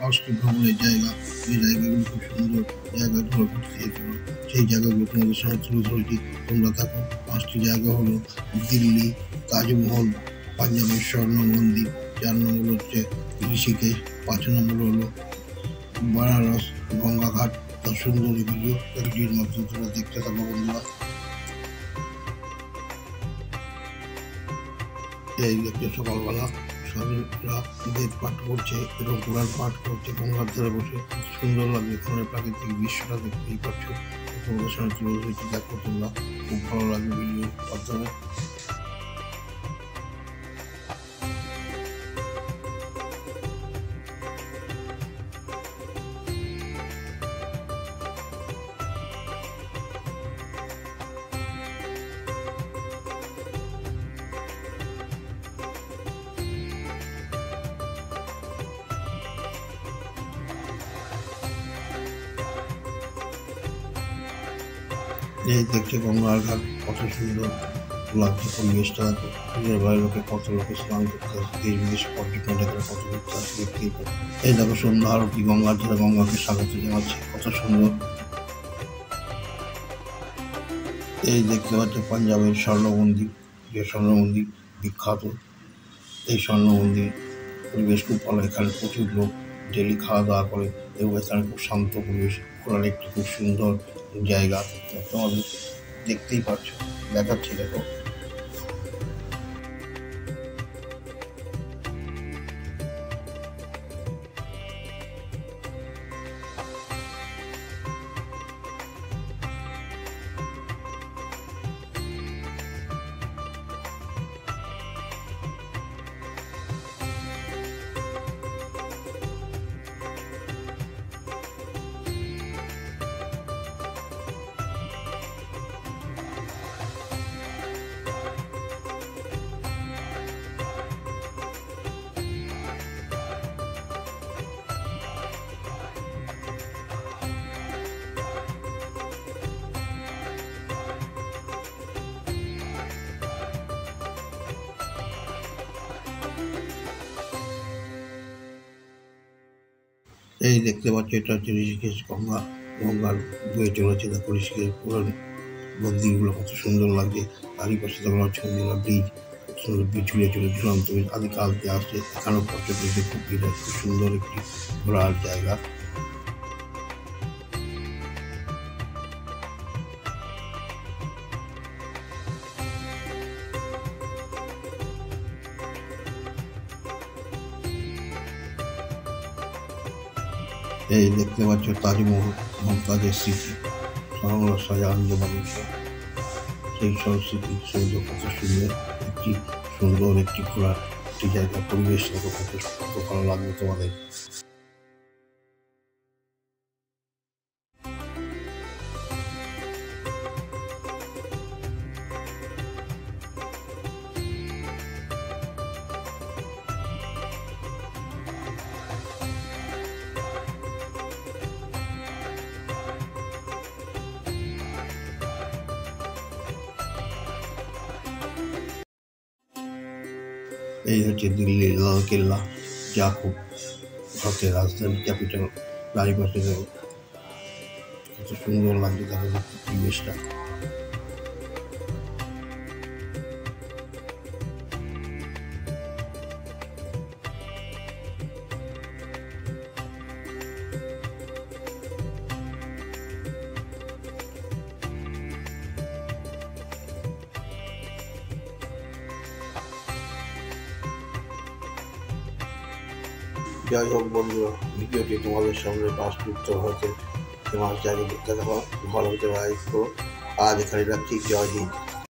5টি ভ্রমণের জায়গা। এই জায়গাগুলো খুব সুন্দর, জায়গাগুলো ঘুরতে যেতে হবে। সেই জায়গাগুলো তোমাদের সঙ্গে তুলে ধরেছি, তোমরা থাকো। 5টি জায়গা হলো দিল্লি, তাজমহল, পাঞ্জাবের স্বর্ণ মন্দির, 4 নম্বর হচ্ছে ঋষিকেশ, 5 নম্বর হলো বারাণস, গঙ্গাঘাট। তার সুন্দর ভিডিওর মাধ্যমে তোমরা দেখতে থাকো বন্ধুরা। এই দেখতে সকালবেলা সাধুরা বেদ পাঠ করছে এবং কোরআন পাঠ করছে গঙ্গার ধারে বসে। সুন্দর লাগছে, এখানে প্রাকৃতিক দৃশ্যটা দেখতেই পাচ্ছ। তোমাদের সঙ্গে তুলে ধরেছি, দেখো তোমরা, খুব ভালো লাগবে ভিডিওর মাধ্যমে। এই দেখছে গঙ্গার ঘাট, কত সুন্দর লাগছে পরিবেশটা। নিজের বাড়ির লোকে কত লোকে স্নান করতে আসে, দেশ বিদেশে পর্যটন কত ঘুরতে আসে, দেখতেই পাচ্ছে। এই দেখো সন্ধ্যা আরতি, গঙ্গার ধারে গঙ্গাকে স্বাগত জানাচ্ছে, কত সুন্দর। এই দেখতে পাচ্ছে পাঞ্জাবের স্বর্ণ মন্দির, যে স্বর্ণ মন্দির বিখ্যাত। এই স্বর্ণ মন্দির পরিবেশ খুব ভালো, এখানে প্রচুর লোক ডেলি খাওয়া দাওয়া করে এবং এখানে খুব শান্ত পরিবেশ, ঘোরার একটি খুব সুন্দর জায়গা। তোমাদের দেখতেই পাচ্ছ, দেখাচ্ছি দেখো। এই দেখতে পাচ্ছ, এটা হচ্ছে ঋষিকেশ। গঙ্গার বয়ে চলেছে, দেখো ঋষিকেশ পুরো মন্দিরগুলো কত সুন্দর লাগছে। তারই পাশে দেখো চন্দিলা ব্রিজ, সুন্দর ব্রিজ ঝুলে চলে ঝুলন্ত আদিকাল দিয়ে আসছে। এখানেও পর্যটকদের খুব ভিড় হয়, খুব সুন্দর একটি ঘোরার জায়গা। এই দেখতে পাচ্ছ তাজমহল, মমতাজের স্মৃতি, শাহজাহান শাহজাহান যে মানুষ, সেই সব স্মৃতি সুন্দর, কত সুন্দর একটি ঘোরার একটি জায়গা। পরিবেশ কত ভালো লাগবে তোমাদের। এই হচ্ছে দিল্লির লালকেল্লা, যা খুব ভারতের রাজধানী, ক্যাপিটাল। চারিপাশে দেখো কত সুন্দর লাগছে, দেখো পরিবেশটা। যাই হোক বন্ধুরা, ভিডিওটি তোমাদের সামনে বাসযুক্ত হয়েছে। তোমার জায়গা দেখতে দেখো, ভালো হতে লাইক করো। আজ এখানে রাখছি, জয় হিন্দ।